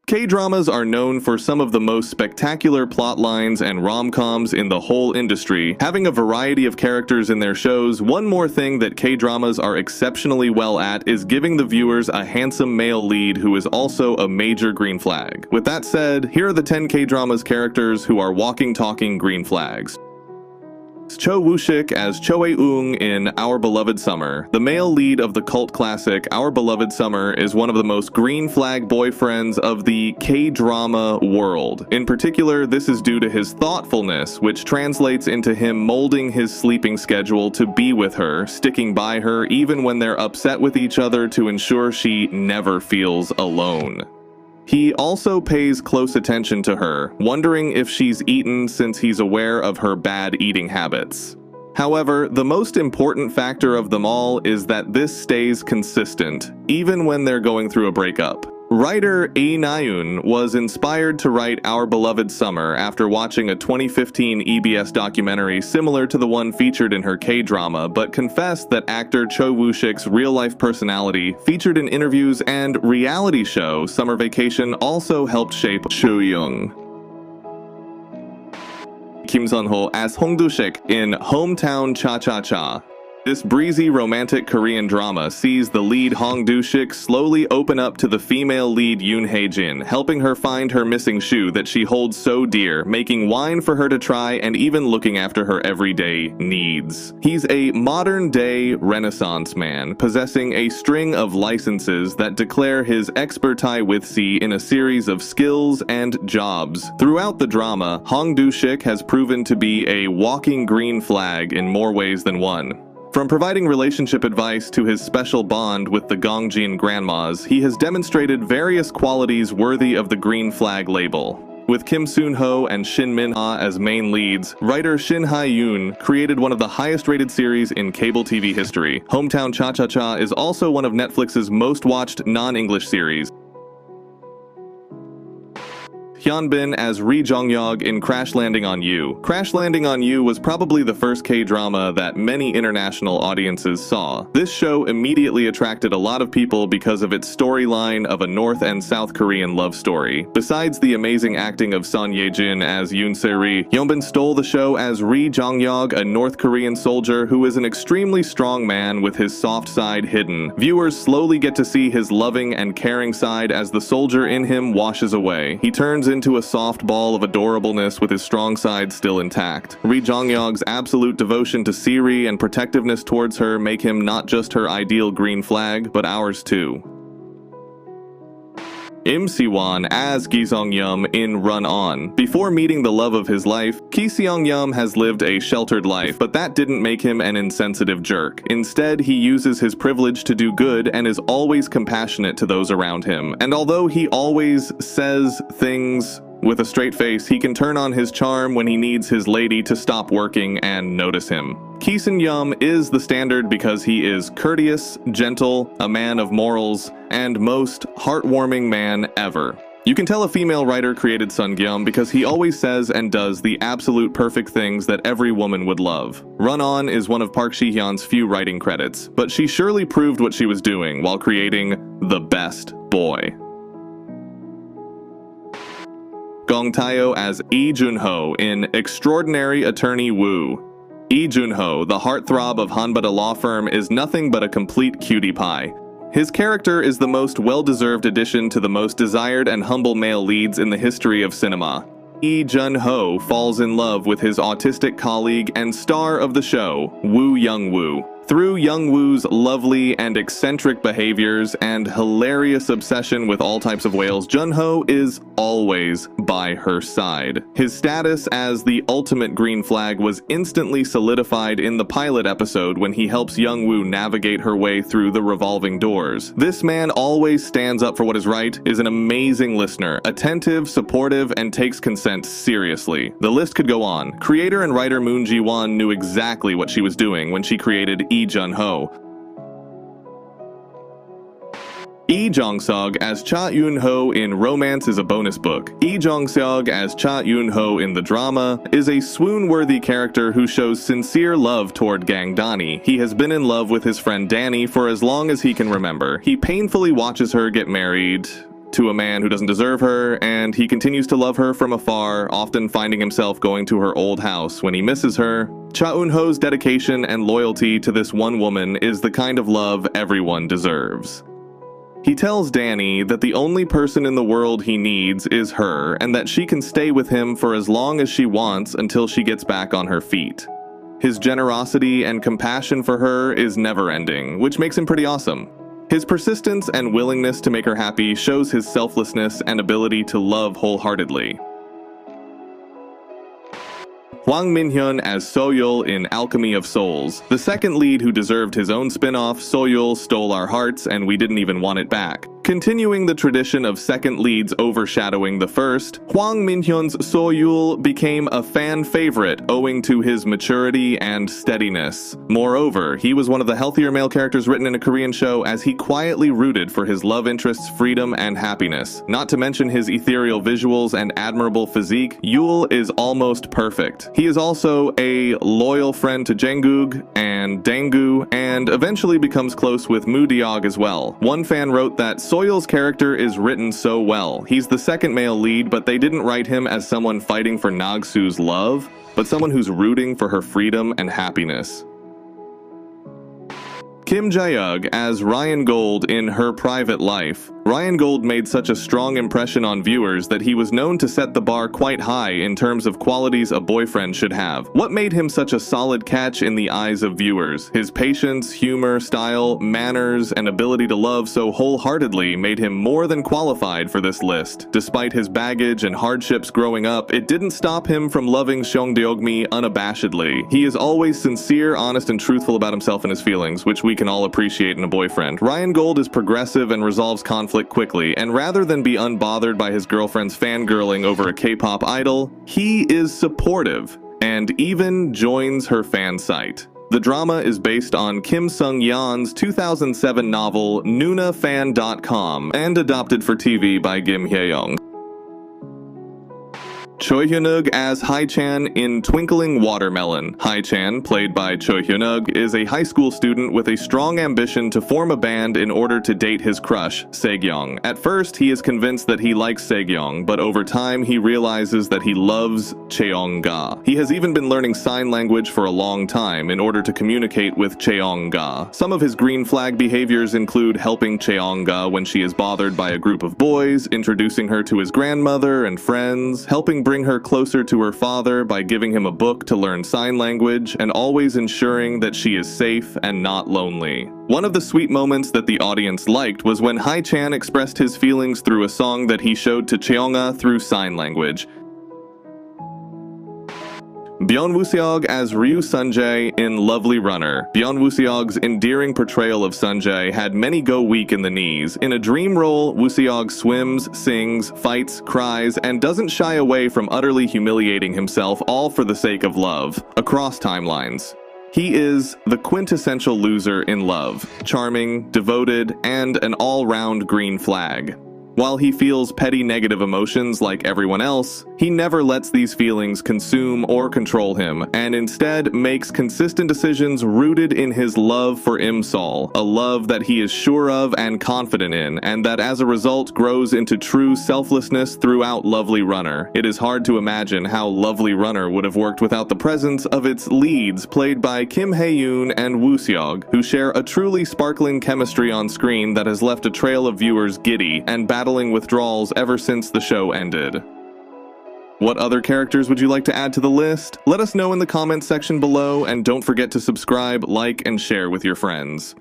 K-dramas are known for some of the most spectacular plot lines and rom-coms in the whole industry. Having a variety of characters in their shows, one more thing that K-dramas are exceptionally well at is giving the viewers a handsome male lead who is also a major green flag. With that said, here are the 10 K-dramas characters who are walking talking green flags. Cho Woo-shik as Cho Ae-ung in Our Beloved Summer. The male lead of the cult classic Our Beloved Summer is one of the most green flag boyfriends of the K-drama world. In particular, this is due to his thoughtfulness, which translates into him molding his sleeping schedule to be with her, sticking by her even when they're upset with each other to ensure she never feels alone. He also pays close attention to her, wondering if she's eaten since he's aware of her bad eating habits. However, the most important factor of them all is that this stays consistent, even when they're going through a breakup. Writer Lee Na-eun was inspired to write Our Beloved Summer after watching a 2015 EBS documentary similar to the one featured in her K-drama, but confessed that actor Cho Woo-shik's real-life personality, featured in interviews and reality show Summer Vacation, also helped shape Soo-young. Kim Sun-ho as Hong Do-shik in Hometown Cha-Cha-Cha. This breezy romantic Korean drama sees the lead Hong Do-shik slowly open up to the female lead Yoon Hae-jin, helping her find her missing shoe that she holds so dear, making wine for her to try and even looking after her everyday needs. He's a modern-day Renaissance man, possessing a string of licenses that declare his expertise with C in a series of skills and jobs. Throughout the drama, Hong Do-shik has proven to be a walking green flag in more ways than one. From providing relationship advice to his special bond with the Gongjin grandmas, he has demonstrated various qualities worthy of the green flag label. With Kim Soon-ho and Shin Min-ha as main leads, writer Shin Hae-yoon created one of the highest-rated series in cable TV history. Hometown Cha-Cha-Cha is also one of Netflix's most-watched non-English series. Hyunbin as Ri Jong-yog in Crash Landing on You. Crash Landing on You was probably the first K-drama that many international audiences saw. This show immediately attracted a lot of people because of its storyline of a North and South Korean love story. Besides the amazing acting of Son Ye-jin as Yoon Se-ri, Hyunbin stole the show as Ri Jong-yog, a North Korean soldier who is an extremely strong man with his soft side hidden. Viewers slowly get to see his loving and caring side as the soldier in him washes away. He turns into a soft ball of adorableness with his strong side still intact. Ri Jong-yog's absolute devotion to Siri and protectiveness towards her make him not just her ideal green flag, but ours too. Im Si-won as Ki Seong-yum in Run On. Before meeting the love of his life, Ki Seong-yum has lived a sheltered life, but that didn't make him an insensitive jerk. Instead, he uses his privilege to do good and is always compassionate to those around him. And although he always says things with a straight face, he can turn on his charm when he needs his lady to stop working and notice him. Ki Seong-yum is the standard because he is courteous, gentle, a man of morals, and most heartwarming man ever. You can tell a female writer created Seong-yum because he always says and does the absolute perfect things that every woman would love. Run On is one of Park Ji-hyun's few writing credits, but she surely proved what she was doing while creating the best boy. Gong Tae-ho as Lee Jun-ho in Extraordinary Attorney Woo. Lee Jun-ho, the heartthrob of Hanbada Law Firm, is nothing but a complete cutie pie. His character is the most well-deserved addition to the most desired and humble male leads in the history of cinema. Lee Jun-ho falls in love with his autistic colleague and star of the show, Woo Young-woo. Through Young-woo's lovely and eccentric behaviors and hilarious obsession with all types of whales, Jun-ho is always by her side. His status as the ultimate green flag was instantly solidified in the pilot episode when he helps Young-woo navigate her way through the revolving doors. This man always stands up for what is right, is an amazing listener, attentive, supportive, and takes consent seriously. The list could go on. Creator and writer Moon Ji-won knew exactly what she was doing when she created Lee Jun-ho. Lee Jong-seok as Cha Eun-ho in Romance is a bonus book. Lee Jong-seok as Cha Eun-ho in the drama is a swoon-worthy character who shows sincere love toward Gang Dani. He has been in love with his friend Danny for as long as he can remember. He painfully watches her get married to a man who doesn't deserve her, and he continues to love her from afar, often finding himself going to her old house when he misses her. Cha Eun-ho's dedication and loyalty to this one woman is the kind of love everyone deserves. He tells Danny that the only person in the world he needs is her, and that she can stay with him for as long as she wants until she gets back on her feet. His generosity and compassion for her is never-ending, which makes him pretty awesome. His persistence and willingness to make her happy shows his selflessness and ability to love wholeheartedly. Hwang Min-hyun as Soyul in Alchemy of Souls. The second lead who deserved his own spin-off, Soyul stole our hearts and we didn't even want it back. Continuing the tradition of second leads overshadowing the first, Hwang Min-hyun's Soyul became a fan favorite owing to his maturity and steadiness. Moreover, he was one of the healthier male characters written in a Korean show as he quietly rooted for his love interest's freedom and happiness. Not to mention his ethereal visuals and admirable physique, Yul is almost perfect. He is also a loyal friend to Jungkook and Dangu, and eventually becomes close with Moo Deog as well. One fan wrote that Soyul's character is written so well. He's the second male lead, but they didn't write him as someone fighting for Nagsu's love, but someone who's rooting for her freedom and happiness. Kim Jae-ug as Ryan Gold in Her Private Life. Ryan Gold made such a strong impression on viewers that he was known to set the bar quite high in terms of qualities a boyfriend should have. What made him such a solid catch in the eyes of viewers? His patience, humor, style, manners, and ability to love so wholeheartedly made him more than qualified for this list. Despite his baggage and hardships growing up, it didn't stop him from loving Seong Deok-mi unabashedly. He is always sincere, honest, and truthful about himself and his feelings, which we can all appreciate in a boyfriend. Ryan Gold is progressive and resolves conflict quickly, and rather than be unbothered by his girlfriend's fangirling over a K-pop idol, he is supportive and even joins her fan site. The drama is based on Kim Sung-yeon's 2007 novel NunaFan.com and adopted for TV by Kim Hye-young. Choi Hyun-uk as Hae-chan in Twinkling Watermelon. Hae-chan, played by Choi Hyun-uk, is a high school student with a strong ambition to form a band in order to date his crush, Sejong. At first, he is convinced that he likes Sejong, but over time he realizes that he loves Cheong-ga. He has even been learning sign language for a long time in order to communicate with Cheong-ga. Some of his green flag behaviors include helping Cheong-ga when she is bothered by a group of boys, introducing her to his grandmother and friends, helping bring her closer to her father by giving him a book to learn sign language, and always ensuring that she is safe and not lonely. One of the sweet moments that the audience liked was when Hae-chan expressed his feelings through a song that he showed to Cheong-ga through sign language. Byun Woo-seog as Ryu Sunjae in Lovely Runner. Byun Woo-seog's endearing portrayal of Sunjae had many go weak in the knees. In a dream role, Woo-seog swims, sings, fights, cries, and doesn't shy away from utterly humiliating himself, all for the sake of love, across timelines. He is the quintessential loser in love, charming, devoted, and an all-round green flag. While he feels petty negative emotions like everyone else, he never lets these feelings consume or control him, and instead makes consistent decisions rooted in his love for Im-sol, a love that he is sure of and confident in, and that as a result grows into true selflessness throughout Lovely Runner. It is hard to imagine how Lovely Runner would have worked without the presence of its leads played by Kim Hae-yoon and Woo-seog, who share a truly sparkling chemistry on screen that has left a trail of viewers giddy and battling withdrawals ever since the show ended. What other characters would you like to add to the list? Let us know in the comments section below, and don't forget to subscribe, like, and share with your friends.